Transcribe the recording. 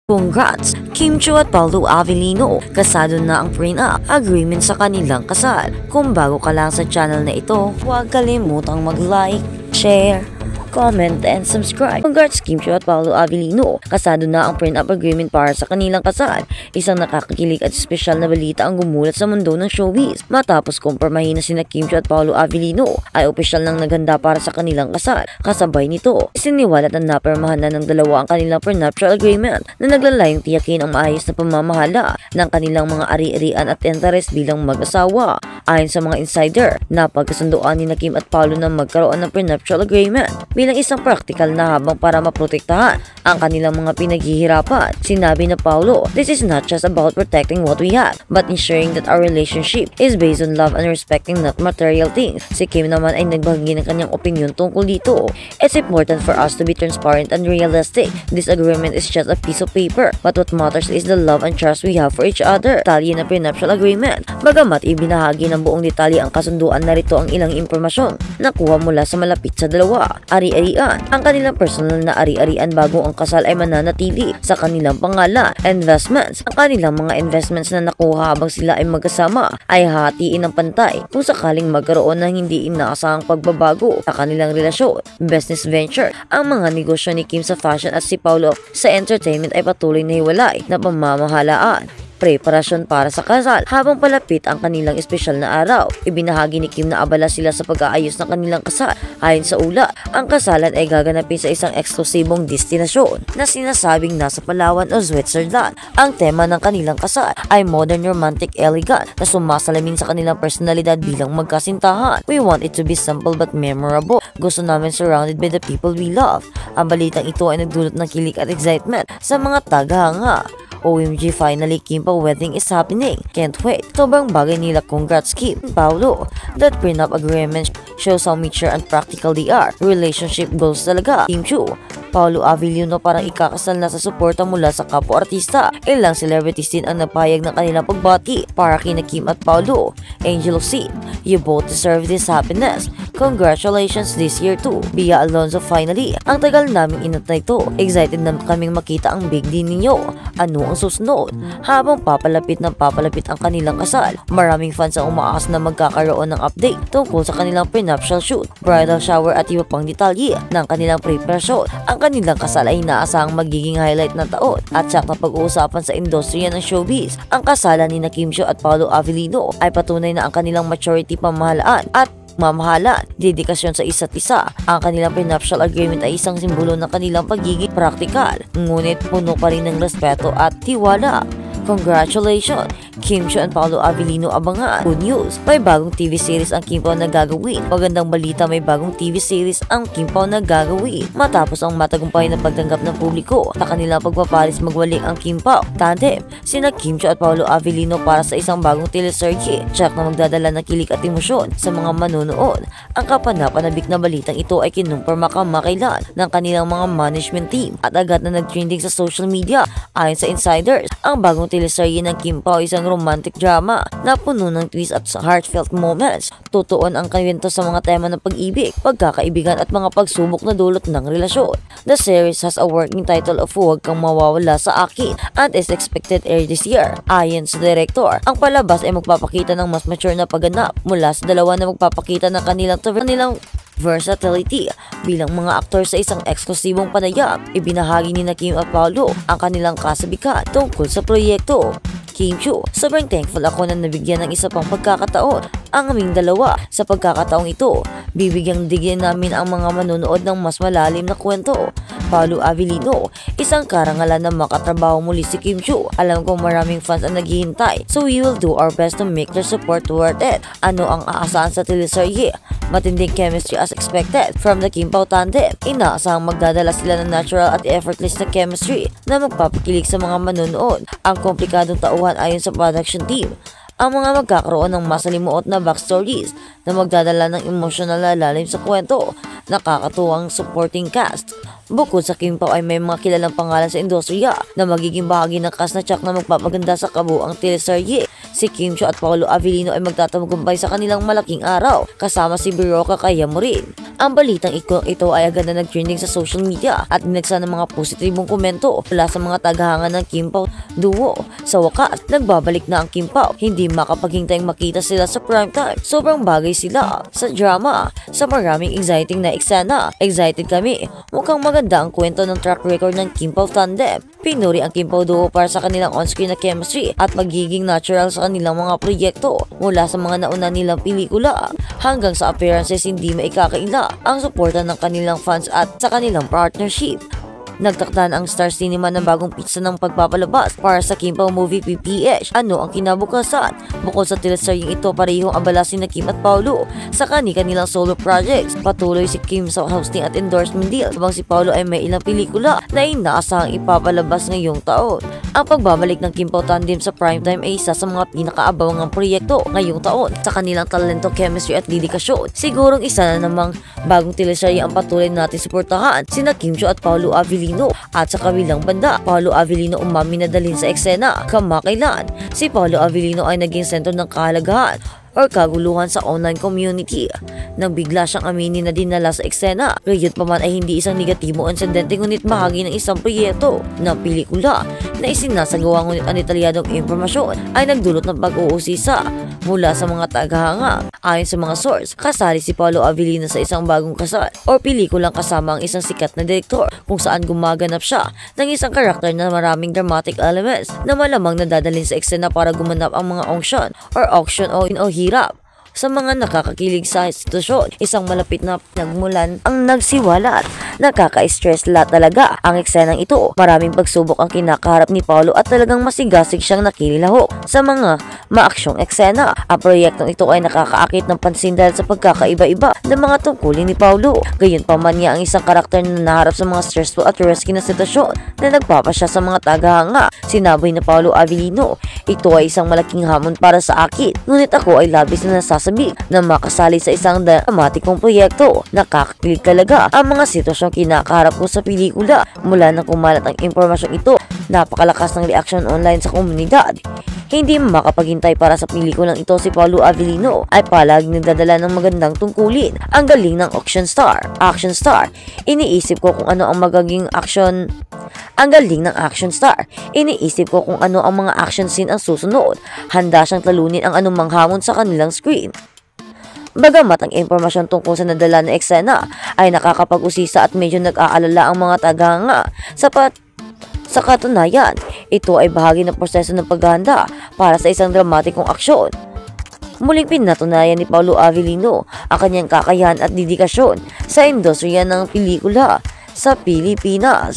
Congrats! Kim Chiu at Paulo Avellino, kasado na ang prenup agreement sa kanilang kasal. Kung bago ka lang sa channel na ito, huwag kalimutang mag-like, share, comment, and subscribe. Congrats Kim Chiu at Paulo Avellino, kasado na ang prenup agreement para sa kanilang kasal. Isang nakakakilig at espesyal na balita ang gumulat sa mundo ng showbiz. Matapos kumpirmahin na sina Kim Chiu at Paulo Avellino ay opisyal nang naghanda para sa kanilang kasal. Kasabay nito, isiniwalat na napirmahan na ng dalawa ang kanilang prenuptial agreement na naglalayong tiyakin ang maayos na pamamahala ng kanilang mga ari-arian at interes bilang mag-asawa. Ayon sa mga insider, napagkasunduan ni Kim at Paulo na magkaroon ng prenuptial agreement bilang isang practical na habang para maprotektahan ang kanilang mga pinaghihirapan. Sinabi na Paulo, "This is not just about protecting what we have, but ensuring that our relationship is based on love and respecting not material things." Si Kim naman ay nagbahagi ng kanyang opinion tungkol dito. "It's important for us to be transparent and realistic. This agreement is just a piece of paper, but what matters is the love and trust we have for each other." Detalye ng prenuptial agreement. Bagamat ibinahagi ng buong detalye ang kasunduan, narito ang ilang impormasyon nakuha mula sa malapit sa dalawa. Ari-arian. Ang kanilang personal na ari-arian bago ang kasal ay mananatili sa kanilang pangalan. Investments. Ang kanilang mga investments na nakuha habang sila ay magkasama ay hahatiin ng pantay kung sakaling magkaroon ng hindi inaasahang pagbabago sa kanilang relasyon. Business venture. Ang mga negosyo ni Kim sa fashion at si Paulo sa entertainment ay patuloy na hiwalay na pamamahalaan. Preparasyon para sa kasal. Habang palapit ang kanilang espesyal na araw, ibinahagi ni Kim na abala sila sa pag-aayos ng kanilang kasal. Ayon sa ulat, ang kasalan ay gaganapin sa isang eksklusibong destinasyon na sinasabing nasa Palawan o Switzerland. Ang tema ng kanilang kasal ay modern, romantic, elegant na sumasalamin sa kanilang personalidad bilang magkasintahan. "We want it to be simple but memorable. Gusto namin surrounded by the people we love." Ang balitang ito ay nagdulot ng kilig at excitement sa mga tagahanga. OMG, finally Kim pa wedding is happening. Can't wait. Sobrang bagay nila. Congrats Kim and Paulo. That prenup agreement shows how mature and practical they are. Relationship goals talaga. Kim Chiu, Paulo Avellino parang ikakasal na sa suporta mula sa kapwa-artista. Ilang celebrities din ang napahayag ng kanilang pagbati para kina Kim at Paulo. Angel Sin, you both deserve this happiness. Congratulations this year too. Bia Alonzo, finally. Ang tagal naming inantay ito. Excited na kaming makita ang big day ninyo. Ano ang susunod? Habang papalapit ang kanilang kasal, maraming fans ang umaakas na magkakaroon ng update tungkol sa kanilang prenuptial shoot, bridal shower at iba pang detalye ng kanilang preparasyon. Ang kanilang kasal ay inaasahang magiging highlight ng taon at siyak na pag-uusapan sa industriya ng showbiz. Ang kasalan ni Kim Chiu at Paulo Avellino ay patunay na ang kanilang maturity, pamahalaan at mamahalan, dedikasyon sa isa't isa. Ang kanilang prenuptial agreement ay isang simbolo ng kanilang pagiging praktikal, ngunit puno pa rin ng respeto at tiwala. Congratulations! Kim Chiu and Paulo Avellino abangan. Good news! May bagong TV series ang Kim Pao na gagawin. Magandang balita, may bagong TV series ang Kim Pao na gagawin. Matapos ang matagumpay na pagtanggap ng publiko sa kanilang pagpaparis, magwalik ang Kim Pao tandem sina Kim Chiu at Paulo Avellino para sa isang bagong teleserye. Check na magdadala ng kilig at emosyon sa mga manonood. Ang kapanapanabik na balitang ito ay kinumpirma kamakailan ng kanilang mga management team at agad na nag-trending sa social media. Ayon sa insiders, ang bagong teleserye ng Kim Pao isang romantic drama na puno ng twist at heartfelt moments. Tutuon ang kwento sa mga tema ng pag-ibig, pagkakaibigan at mga pagsubok na dulot ng relasyon. The series has a working title of Huwag Kang Mawawala Sa Akin and is expected air this year. Ayon sa director, ang palabas ay magpapakita ng mas mature na pagganap mula sa dalawa na magpapakita ng kanilang versatility bilang mga aktor sa isang eksklusibong panayam. Ibinahagi ni Kim at Paulo ang kanilang kasabikan tungkol sa proyekto. Kim Chiu, sobrang thankful ako na nabigyan ng isa pang pagkakataon ang aming dalawa. Sa pagkakataong ito, bibigyang digyan namin ang mga manonood ng mas malalim na kwento. Paulo Avellino, isang karangalan na makatrabaho muli si Kim Chiu. Alam kong maraming fans ang naghihintay, so we will do our best to make their support worth it. Ano ang aasahan sa teleserye? Matinding chemistry as expected from the Kim Pao tandem. Inaasahang magdadala sila ng natural at effortless na chemistry na magpapakilig sa mga manonood. Ang komplikadong tauhan ayon sa production team. Ang mga magkakaroon ng masalimuot na backstories na magdadala ng emotional na lalim sa kwento. Nakakatuwang supporting cast. Bukod sa Kim Pao ay may mga kilalang pangalan sa industriya na magiging bahagi ng cast na tiyak na magpapaganda sa kabuuang teleserye. si Kim Chiu at Paolo Avellino ay magtatagumpay sa kanilang malaking araw kasama si Berocca kaya mo rin. Ang balitang ito ay agad na nag-trending sa social media at binagsan ng mga positibong komento mula sa mga tagahanga ng Kim Pao duo. Sa wakas, nagbabalik na ang Kim Pao. Hindi makapaghintayang makita sila sa primetime. Sobrang bagay sila sa drama, sa maraming exciting na eksena. Excited kami. Mukhang maganda ang kwento ng track record ng Kim Pao tandem. Pinuri ang Kim Pao duo para sa kanilang on-screen na chemistry at magiging natural sa kanilang mga proyekto mula sa mga nauna nilang pelikula hanggang sa appearances hindi maikakaila ang suporta ng kanilang fans at sa kanilang partnership. Nagtakda ang Star Cinema ng bagong pizza ng pagpapalabas para sa Kim Pao movie PPH. Ano ang kinabukasan? Bukod sa teleseryeng ito, parehong abala sina Kim at Paolo sa kanilang solo projects. Patuloy si Kim sa hosting at endorsement deal habang si Paolo ay may ilang pelikula na inaasahang ipapalabas ngayong taon. Ang pagbabalik ng Kim Pao tandem sa primetime ay isa sa mga pinakaabangang proyekto ngayong taon sa kanilang talento, chemistry at dedikasyon. Sigurong isa na namang bagong teleserye ang patuloy natin suportahan sina Kim Chiu at Paolo Avellino. At sa kabilang banda, Paolo Avellino umami na dalhin sa eksena kamakailan. Si Paolo Avellino ay naging sentro ng kahalagahan or kaguluhan sa online community nang bigla siyang aminin na dinala sa eksena. Gayon pa man ay hindi isang negatibo insidente ngunit bahagi ng isang proyekto ng pelikula na isinasagawa ngunit ang detalyadong impormasyon ay nagdulot ng pag-uusisa mula sa mga tagahanga. Ayon sa mga source, kasali si Paolo Avellino sa isang bagong kasal o pelikulang kasama ang isang sikat na direktor kung saan gumaganap siya ng isang karakter na maraming dramatic elements na malamang nadadalhin sa eksena para gumanap ang mga auction o hirap. Sa mga nakakakilig sa sitwasyon, isang malapit na pinagmulan ang nagsiwalat. Nakaka-stress lahat talaga ang eksenang ito. Maraming pagsubok ang kinakaharap ni Paolo at talagang masigasig siyang nakililahok sa mga maaksyong eksena. Ang proyektong ito ay nakakaakit ng pansin dahil sa pagkakaiba-iba ng mga tungkulin ni Paolo. Gayon pa man niya ang isang karakter na naharap sa mga stressful at risky na sitwasyon na nagpapasya sa mga tagahanga. Sinabi ni Paolo Avellino, ito ay isang malaking hamon para sa akin. Ngunit ako ay labis na nasasabik na makasali sa isang dramatikong proyekto. Nakakakilig talaga ang mga sitwasyong kinakaharap ko sa pelikula. Mula nang kumalat ang impormasyong ito, napakalakas ng reaksyon online sa komunidad. Hindi makapaghintay para sa pelikulang ito. Si Paolo Avellino ay palaging nagdadala ng magandang tungkulin. Ang galing ng action star. Iniisip ko kung ano ang magaging action. Ang galing ng action star. Iniisip ko kung ano ang mga action scene ang susunod. Handa siyang talunin ang anumang hamon sa kanilang screen. Bagamat ang impormasyon tungkol sa nadala na eksena ay nakakapag-usisa at medyo nag-aalala ang mga tagahanga, sa katunayan, ito ay bahagi ng proseso ng paghahanda para sa isang dramatikong aksyon. Muling pinatunayan ni Paolo Avellino ang kanyang kakayahan at dedikasyon sa industriya ng pelikula sa Pilipinas.